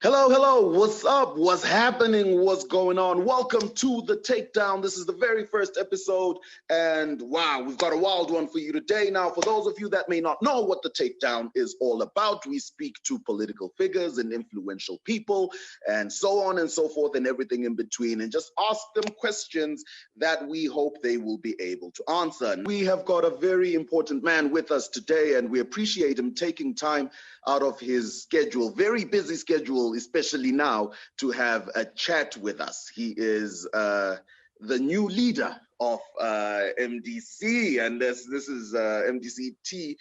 Hello, hello, what's up? What's happening? What's going on? Welcome to the Takedown. This is the very first episode, and wow, we've got a wild one for you today. Now, for those of you that may not know what the Takedown is all about, we speak to political figures and influential people, and so on and so forth, and everything in between, and just ask them questions that we hope they will be able to answer. And we have got a very important man with us today, and we appreciate him taking time out of his schedule, very busy schedule, especially now, to have a chat with us. He is the new leader of MDC, and this is MDCT.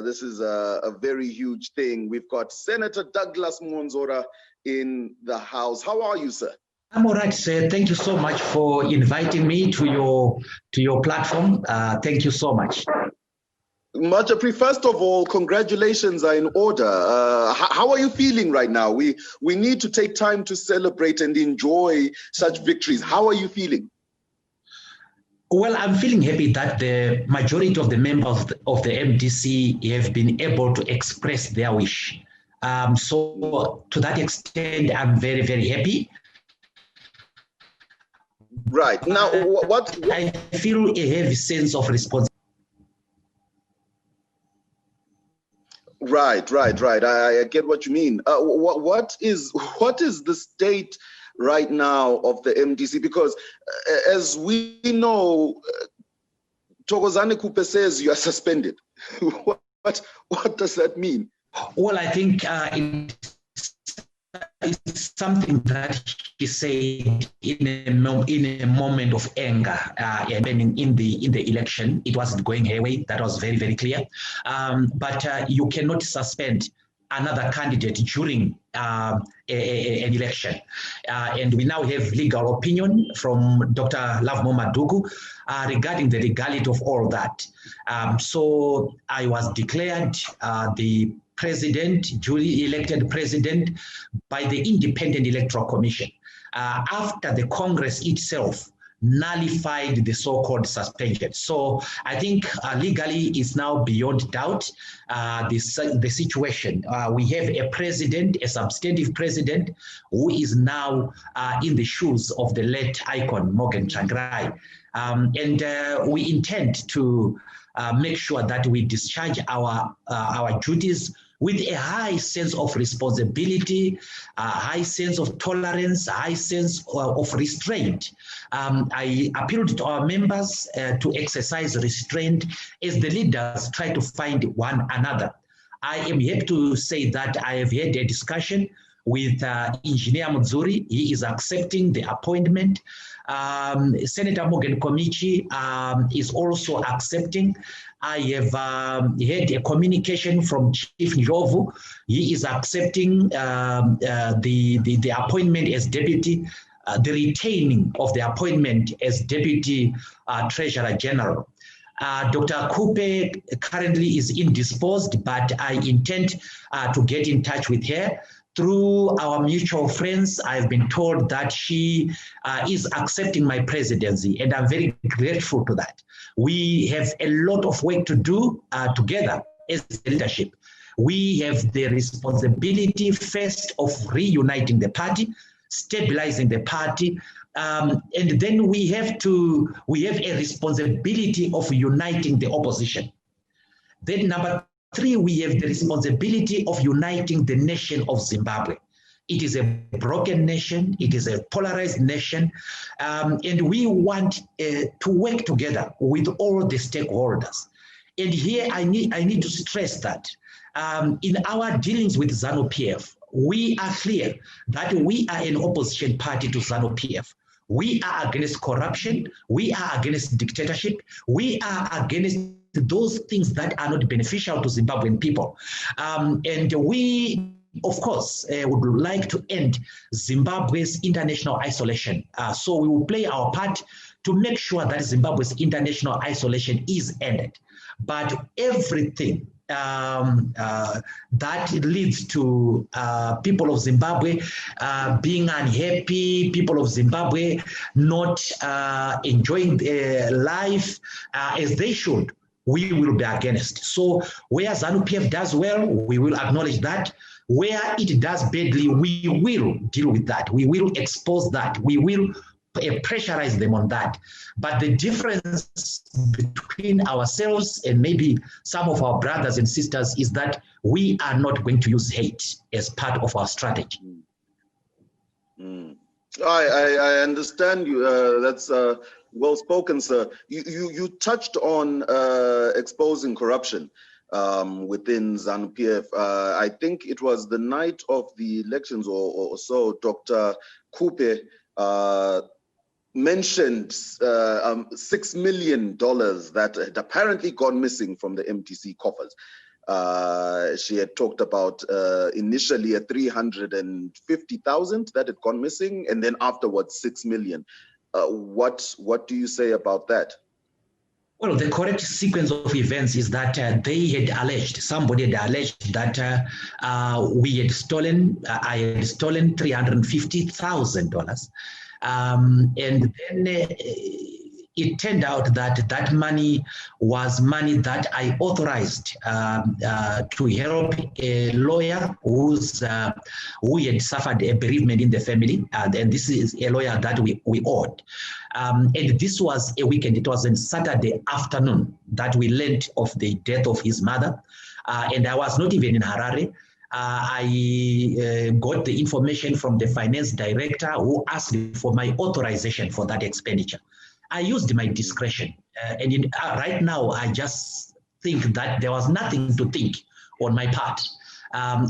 This is a very huge thing. We've got Senator Douglas Mwonzora in the house. How are you, sir? I'm all right, sir. Thank you so much for inviting me to your platform. Thank you so much. Much appreciated. First of all, congratulations are in order. How are you feeling right now? We need to take time to celebrate and enjoy such victories. How are you feeling? Well, I'm feeling happy that the majority of the members of the MDC have been able to express their wish. So to that extent, I'm very, very happy. Right. Now, what I feel a heavy sense of responsibility. Right. I get what you mean. What is the state right now of the MDC? Because as we know, Thokozani Khupe says you are suspended. What does that mean? Well, I think it's something that he said in a moment of anger, in the election. It wasn't going her way. That was very, very clear. But you cannot suspend another candidate during an election. And we now have legal opinion from Dr. Lavmo Madugu regarding the legality of all that. So I was declared the president, duly elected president by the Independent Electoral Commission after the Congress itself nullified the so-called suspension. So I think legally it's now beyond doubt the situation. We have a president, a substantive president, who is now in the shoes of the late icon Morgan Tsvangirai. And we intend to make sure that we discharge our duties with a high sense of responsibility, a high sense of tolerance, a high sense of restraint. I appealed to our members to exercise restraint as the leaders try to find one another. I am happy to say that I have had a discussion with Engineer Muzuri. He is accepting the appointment. Senator Morgan Komichi is also accepting. I have had a communication from Chief Njovu. He is accepting the appointment as deputy, the retaining of the appointment as deputy treasurer general. Dr. Khupe currently is indisposed, but I intend to get in touch with her. Through our mutual friends, I've been told that she is accepting my presidency, and I'm very grateful to that. We have a lot of work to do together as leadership. We have the responsibility first of reuniting the party, stabilizing the party, and then we have a responsibility of uniting the opposition. Then number three, we have the responsibility of uniting the nation of Zimbabwe. It is a broken nation. It is a polarized nation. And we want to work together with all the stakeholders. And here I need to stress that in our dealings with ZANU-PF, we are clear that we are an opposition party to ZANU-PF. We are against corruption. We are against dictatorship. We are against those things that are not beneficial to Zimbabwean people. And we, of course, would like to end Zimbabwe's international isolation. So we will play our part to make sure that Zimbabwe's international isolation is ended. But everything that leads to people of Zimbabwe being unhappy, people of Zimbabwe not enjoying their life as they should, we will be against. So where ZANU-PF does well, we will acknowledge that. Where it does badly, we will deal with that. We will expose that. We will pressurize them on that. But the difference between ourselves and maybe some of our brothers and sisters is that we are not going to use hate as part of our strategy. I understand you. That's well spoken, sir. You touched on exposing corruption within ZANU-PF. I think it was the night of the elections or so. Dr. Khupe mentioned $6 million that had apparently gone missing from the MTC coffers. She had talked about initially a 350,000 that had gone missing, and then afterwards 6 million. What do you say about that? Well, the correct sequence of events is that somebody had alleged that we had stolen, I had stolen $350,000. And then it turned out that that money was money that I authorized to help a lawyer who had suffered a bereavement in the family. And this is a lawyer that we owed. And this was a weekend. It was on Saturday afternoon that we learned of the death of his mother. And I was not even in Harare. I got the information from the finance director who asked for my authorization for that expenditure. I used my discretion. Right now, I just think that there was nothing to think on my part.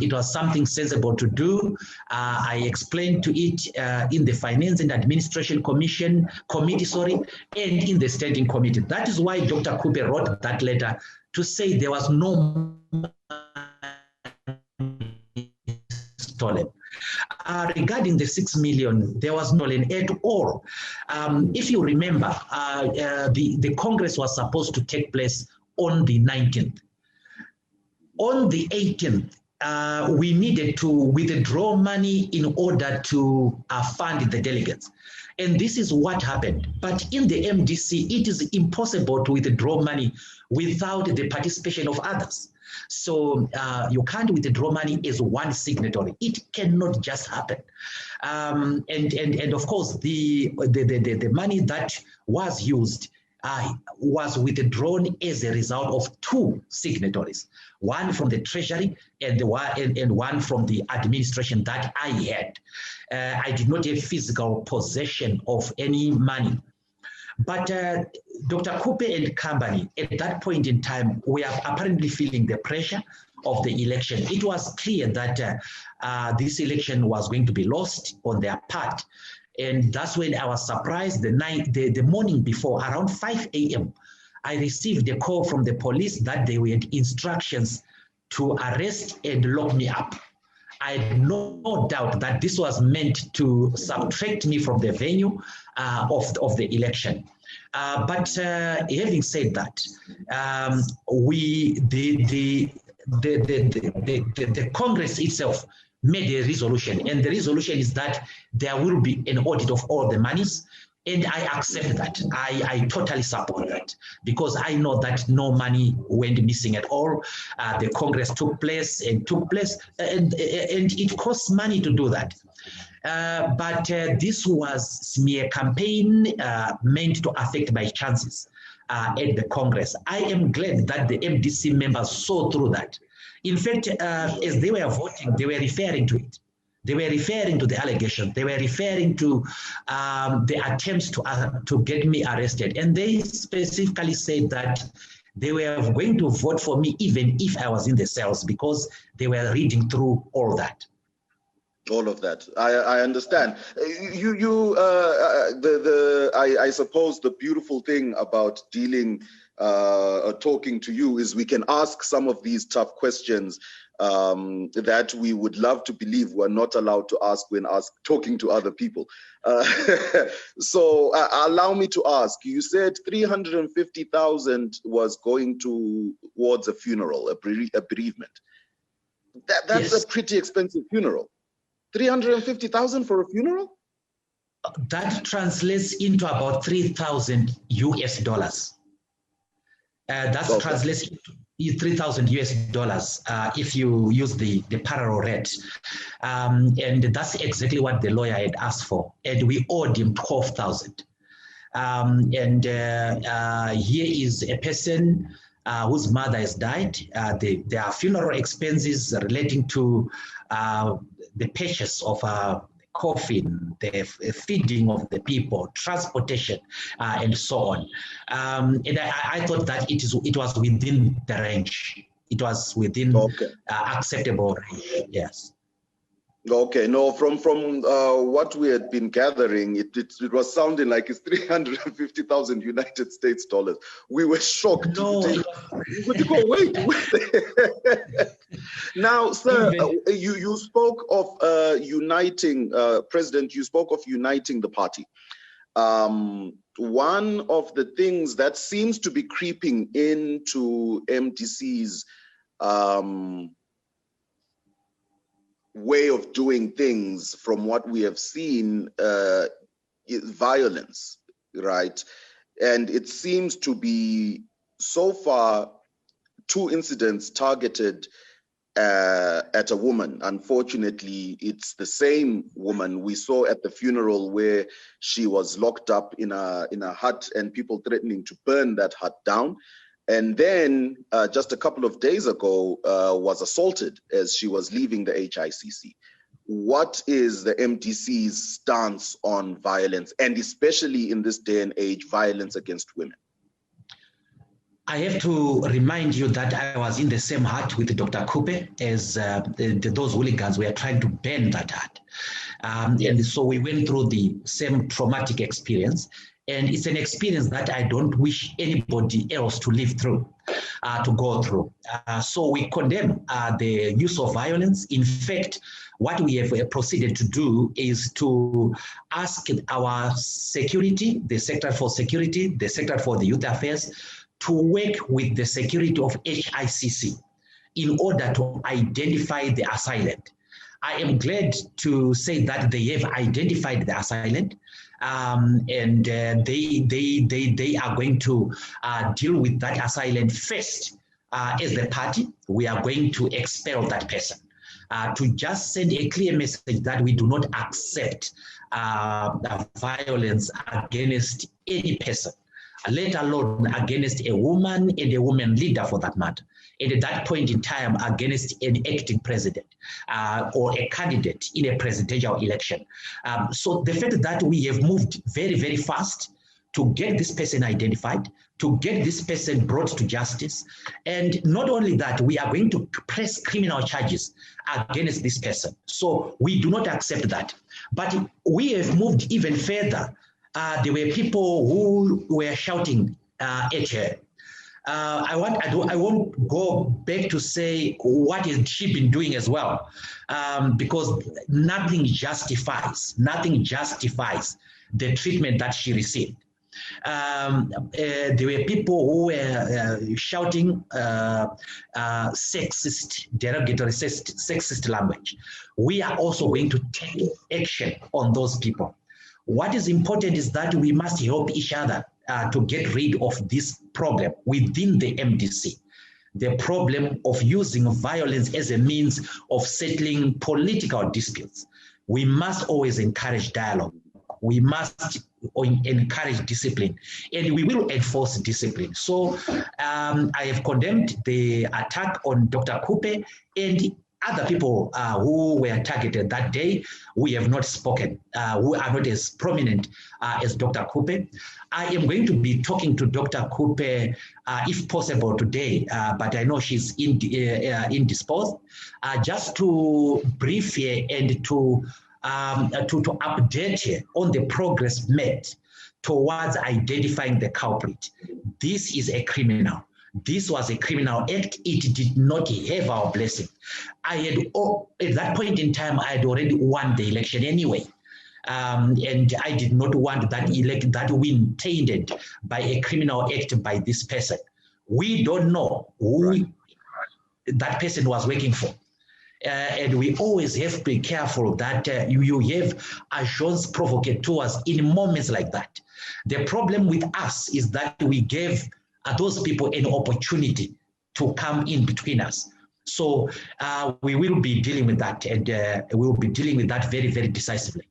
It was something sensible to do. I explained to it in the Finance and Administration Committee, and in the Standing Committee. That is why Dr. Khupe wrote that letter to say there was no stolen. Regarding the 6 million, there was no stolen at all. If you remember, the Congress was supposed to take place on the 19th. On the 18th, we needed to withdraw money in order to fund the delegates. And this is what happened. But in the MDC, it is impossible to withdraw money without the participation of others. So you can't withdraw money as one signatory. It cannot just happen. And of course, the money that was used was withdrawn as a result of two signatories, one from the Treasury and one from the administration that I had. I did not have physical possession of any money. But Dr. Khupe and company, at that point in time, we are apparently feeling the pressure of the election. It was clear that this election was going to be lost on their part. And that's when I was surprised the morning before, around 5 a.m., I received a call from the police that they had instructions to arrest and lock me up. I had no doubt that this was meant to subtract me from the venue of the election. But having said that, the Congress itself made a resolution, and the resolution is that there will be an audit of all the monies, and I accept that. I totally support that, because I know that no money went missing at all. The Congress took place, and it costs money to do that. But this was smear campaign meant to affect my chances at the Congress. I am glad that the MDC members saw through that. In fact, as they were voting, they were referring to it. They were referring to the allegation. They were referring to the attempts to get me arrested. And they specifically said that they were going to vote for me even if I was in the cells, because they were reading through all that. All of that, I understand. I suppose the beautiful thing about talking to you is we can ask some of these tough questions that we would love to believe we're not allowed to ask when talking to other people. So allow me to ask. You said 350,000 was going towards a funeral, a bereavement. That's yes. A pretty expensive funeral. 350,000 for a funeral? That translates into about $3,000 US. That's translates to 3,000 US dollars if you use the parallel rate. And that's exactly what the lawyer had asked for. And we owed him 12,000. Here is a person whose mother has died. There are funeral expenses relating to the purchase of a coffin, the feeding of the people, transportation, and so on. And I thought that it was within the range. It was within acceptable range. Yes. Okay, no, from what we had been gathering, it was sounding like it's 350,000 United States dollars. We were shocked. No. Wait. Now, sir, you spoke of uniting, President, you spoke of uniting the party. One of the things that seems to be creeping into MDC's way of doing things, from what we have seen, is violence, right? And it seems to be, so far, 2 incidents targeted at a woman. Unfortunately, it's the same woman we saw at the funeral, where she was locked up in a hut and people threatening to burn that hut down. And then just a couple of days ago was assaulted as she was leaving the HICC. What is the MDC's stance on violence, and especially in this day and age, violence against women? I have to remind you that I was in the same hut with Dr. Khupe as those hooligans were trying to burn that hut. And so we went through the same traumatic experience. And it's an experience that I don't wish anybody else to live through, to go through. So we condemn the use of violence. In fact, what we have proceeded to do is to ask our security, the Secretary for Security, the Secretary for the Youth Affairs, to work with the security of HICC in order to identify the assailant. I am glad to say that they have identified the assailant. And they are going to deal with that assailant first. As the party, we are going to expel that person, to just send a clear message that we do not accept violence against any person, let alone against a woman and a woman leader for that matter. And at that point in time, against an acting president or a candidate in a presidential election. So the fact that we have moved very, very fast to get this person identified, to get this person brought to justice, and not only that, we are going to press criminal charges against this person. So we do not accept that. But we have moved even further. There were people who were shouting at her. I won't go back to say what has she been doing as well, because nothing justifies the treatment that she received. There were people who were shouting sexist, derogatory, sexist language. We are also going to take action on those people. What is important is that we must help each other to get rid of this problem within the MDC, the problem of using violence as a means of settling political disputes. We must always encourage dialogue. We must encourage discipline, and we will enforce discipline. So I have condemned the attack on Dr. Khupe and other people who were targeted that day. We have not spoken, who are not as prominent as Dr. Khupe. I am going to be talking to Dr. Khupe, if possible, today, but I know she's indisposed, just to brief her and to update her on the progress made towards identifying the culprit. This is a criminal. This was a criminal act. It did not have our blessing. At that point in time, I had already won the election anyway. And I did not want that win tainted by a criminal act by this person. We don't know who that person was working for. And we always have to be careful that you have agents provocateurs in moments like that. The problem with us is that we gave those people an opportunity to come in between us. So we will be dealing with that, and we will be dealing with that very, very decisively.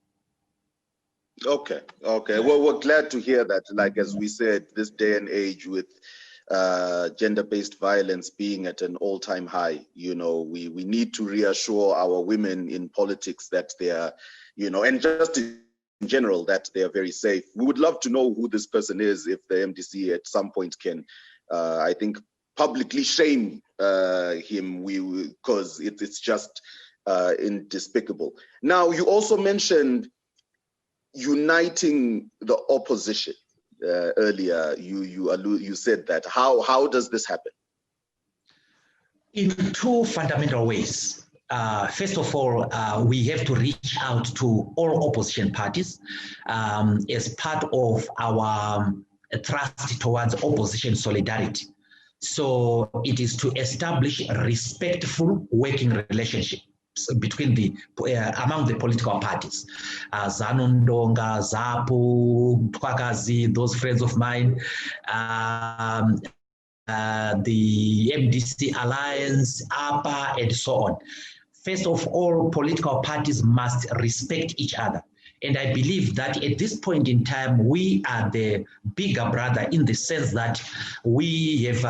Okay. Well, we're glad to hear that. Like, as we said, this day and age with gender-based violence being at an all-time high, you know, we need to reassure our women in politics that they are, you know, and just in general, that they are very safe. We would love to know who this person is, if the MDC at some point can, I think, publicly shame him, because it's just despicable. Now, you also mentioned uniting the opposition earlier. You said that. How does this happen? In two fundamental ways. First of all, we have to reach out to all opposition parties as part of our thrust towards opposition solidarity. So it is to establish a respectful working relationship between among the political parties. Zanondonga, Zapu, Twakazi, those friends of mine, the MDC Alliance, APA, and so on. First of all, political parties must respect each other. And I believe that at this point in time, we are the bigger brother, in the sense that we have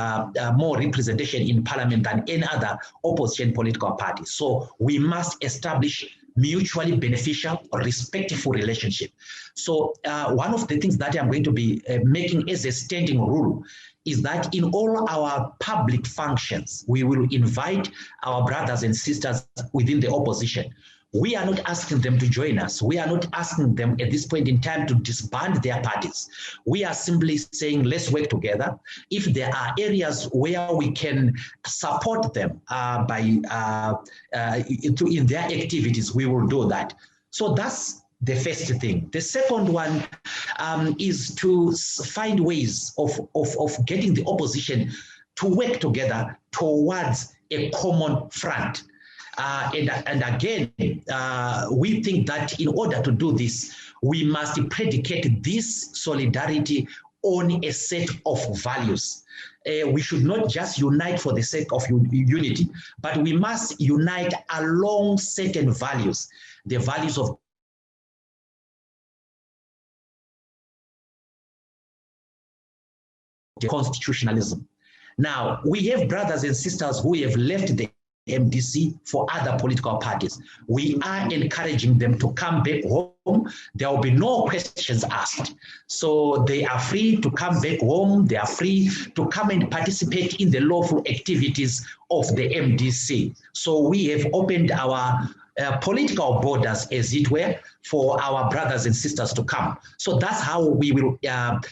more representation in parliament than any other opposition political party. So we must establish mutually beneficial, respectful relationship. So one of the things that I'm going to be making as a standing rule is that in all our public functions, we will invite our brothers and sisters within the opposition. We are not asking them to join us. We are not asking them at this point in time to disband their parties. We are simply saying, let's work together. If there are areas where we can support them in their activities, we will do that. So that's the first thing. The second one is to find ways of getting the opposition to work together towards a common front. And again, we think that in order to do this, we must predicate this solidarity on a set of values. We should not just unite for the sake of unity, but we must unite along certain values, the values of constitutionalism. Now, we have brothers and sisters who have left the MDC for other political parties. We are encouraging them to come back home. There will be no questions asked. So they are free to come back home. They are free to come and participate in the lawful activities of the MDC. So we have opened our political borders, as it were, for our brothers and sisters to come. So that's how we will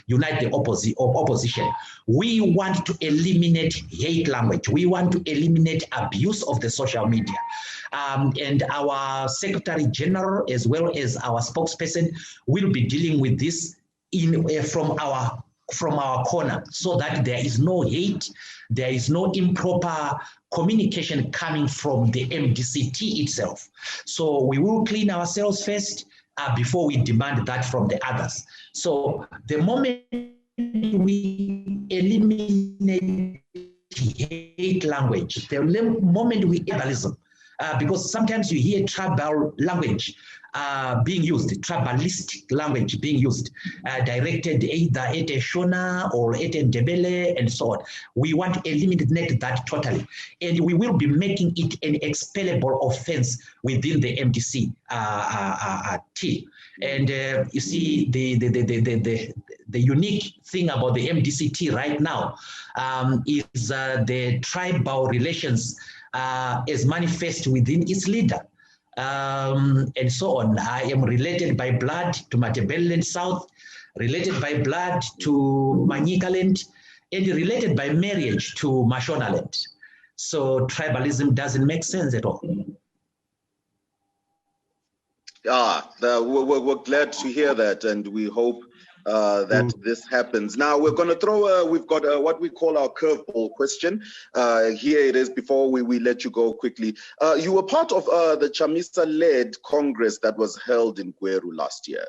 unite the opposition. We want to eliminate hate language. We want to eliminate abuse of the social media. And our Secretary General, as well as our spokesperson, will be dealing with this from our corner, so that there is no hate, there is no improper communication coming from the MDCT itself. So we will clean ourselves first before we demand that from the others. So the moment we eliminate hate language, the moment we tribalism, because sometimes you hear tribal language being used, tribalistic language being used, directed either at a Shona or at a Ndebele and so on. We want to eliminate that totally. And we will be making it an expellable offense within the MDC T. And you see, the unique thing about the MDCT right now is the tribal relations as manifest within its leader. And so on. I am related by blood to Matabeleland South, related by blood to Manyikaland, and related by marriage to Mashonaland. So tribalism doesn't make sense at all. We're glad to hear that, and we hope that this happens. Now we're going to throw we've got what we call our curveball question. Here it is before we let you go quickly. You were part of the Chamisa-led Congress that was held in Gweru last year.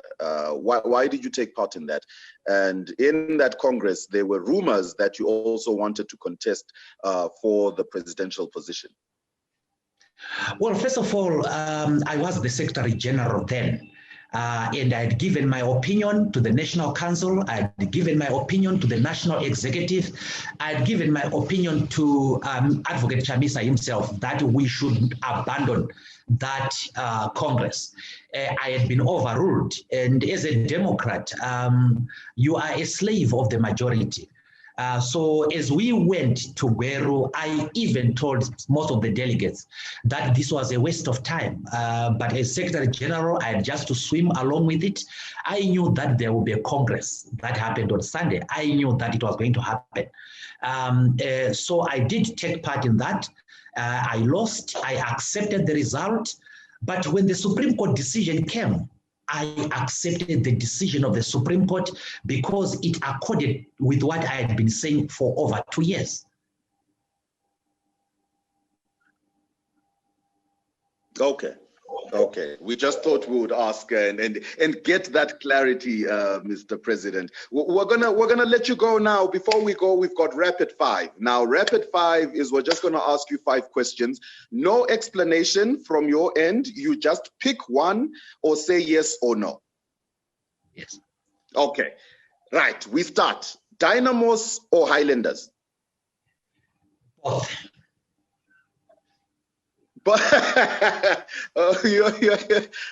Why did you take part in that? And in that Congress, there were rumors that you also wanted to contest for the presidential position. Well, first of all, I was the Secretary General then. And I had given my opinion to the National Council. I had given my opinion to the National Executive. I had given my opinion to Advocate Chamisa himself that we should abandon that Congress. I had been overruled. And as a Democrat, you are a slave of the majority. So as we went to Gweru, I even told most of the delegates that this was a waste of time. But as Secretary General, I had just to swim along with it. I knew that there would be a Congress that happened on Sunday. I knew that it was going to happen. So I did take part in that. I lost. I accepted the result. But when the Supreme Court decision came, I accepted the decision of the Supreme Court because it accorded with what I had been saying for over 2 years. Okay. Okay, we just thought we would ask and get that clarity, Mr. President. We're gonna let you go now. Before we go, we've got rapid fire. Now, rapid fire is we're just gonna ask you 5 questions. No explanation from your end. You just pick one or say yes or no. Yes. Okay. Right. We start. Dynamos or Highlanders? Both. But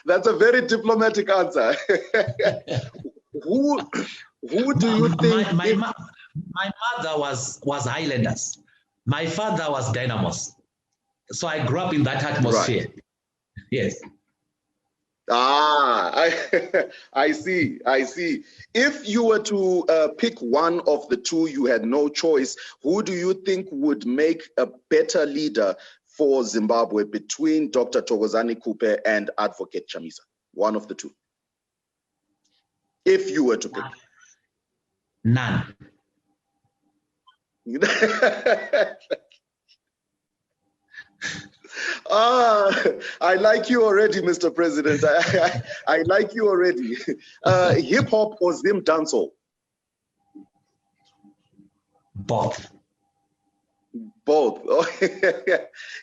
that's a very diplomatic answer. who do you think? My mother was Highlanders. My father was Dynamos. So I grew up in that atmosphere. Right. Yes. I see. If you were to pick one of the two, you had no choice, who do you think would make a better leader for Zimbabwe between Dr. Thokozani Khupe and Advocate Chamisa? One of the two. If you were to pick. None. I like you already, Mr. President. I like you already. Hip hop or Zim dancehall? Both. Both.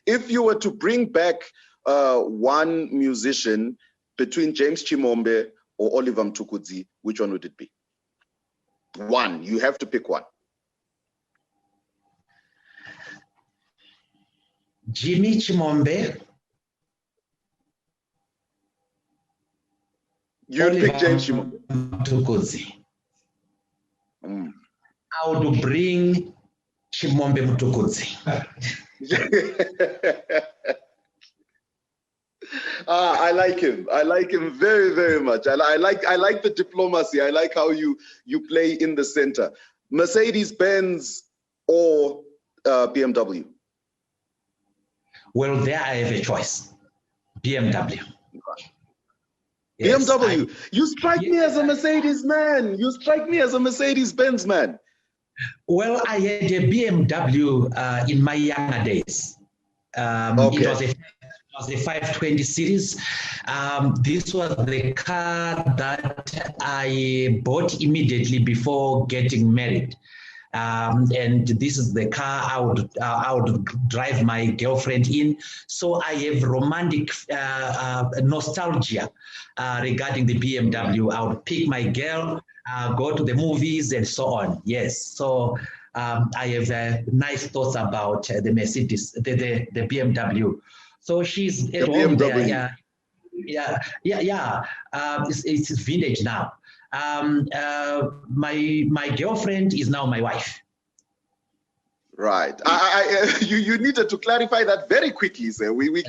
If you were to bring back one musician between James Chimombe or Oliver Mtukudzi, which one would it be? One. You have to pick one. Jimmy Chimombe. You'd pick James Chimombe. Mtukudzi. I would bring Chimombe Mtukudzi. I like him. I like him very, very much. I like the diplomacy. I like how you play in the center. Mercedes-Benz or BMW? Well, there I have a choice. BMW. Yes, BMW. You strike me as a Mercedes man. You strike me as a Mercedes-Benz man. Well, I had a BMW in my younger days. Okay. It was a 520 series. This was the car that I bought immediately before getting married. And this is the car I would drive my girlfriend in. So I have romantic nostalgia regarding the BMW. I would pick my girl, go to the movies and so on. Yes. So I have nice thoughts about the Mercedes, the BMW. So she's at home there. Yeah. It's vintage now. My girlfriend is now my wife. Right. You needed to clarify that very quickly, sir. We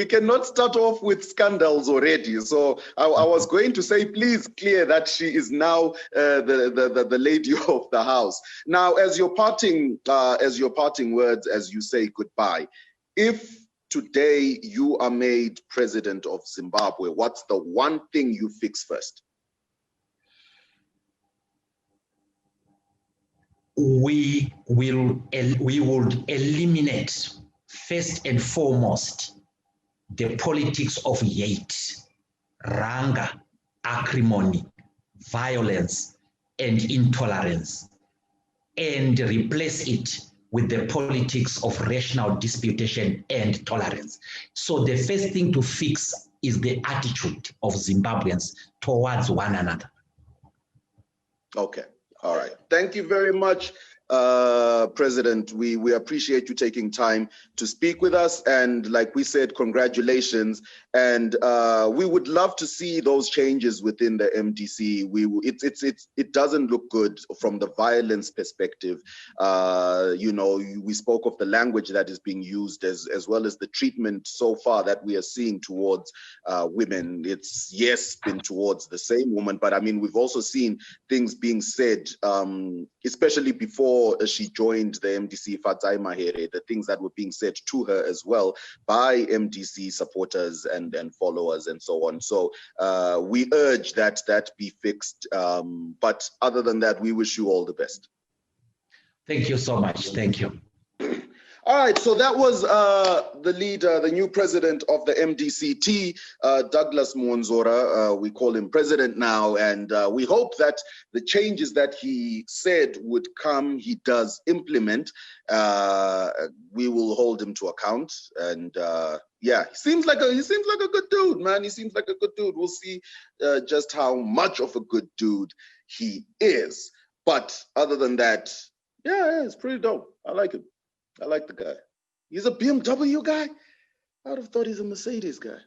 cannot start off with scandals already. So I was going to say, please clear that she is now the lady of the house. Now, as your parting words, as you say goodbye, if today you are made president of Zimbabwe, what's the one thing you fix first? we would eliminate first and foremost the politics of hate, anger, acrimony, violence, and intolerance, and replace it with the politics of rational disputation and tolerance. So the first thing to fix is the attitude of Zimbabweans towards one another. Okay, all right. Thank you very much, President. We appreciate you taking time to speak with us. And like we said, congratulations. And we would love to see those changes within the MDC. It doesn't look good from the violence perspective. You know, we spoke of the language that is being used as well as the treatment so far that we are seeing towards women. It's, yes, been towards the same woman, but I mean, we've also seen things being said, especially before she joined the MDC, Fadzai Mahere, the things that were being said to her as well by MDC supporters and followers and so on. So we urge that be fixed. But other than that, we wish you all the best. Thank you so much. Thank you. All right, so that was the leader, the new president of the MDCT, Douglas Mwonzora. We call him president now, and we hope that the changes that he said would come, he does implement. We will hold him to account, and yeah, he seems like a good dude, man. He seems like a good dude. We'll see just how much of a good dude he is. But other than that, yeah, it's pretty dope. I like him. I like the guy. He's a BMW guy. I would have thought he's a Mercedes guy.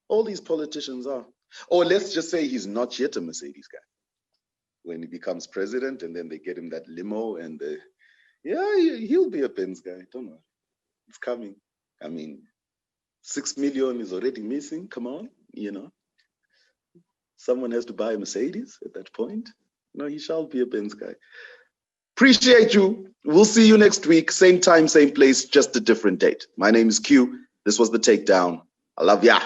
All these politicians are. Or let's just say he's not yet a Mercedes guy. When he becomes president and then they get him that limo and yeah, he'll be a Benz guy. Don't worry. It's coming. I mean, 6 million is already missing. Come on, you know. Someone has to buy a Mercedes at that point. No, he shall be a Benz guy. Appreciate you. We'll see you next week. Same time, same place, just a different date. My name is Q. This was The Takedown. I love ya.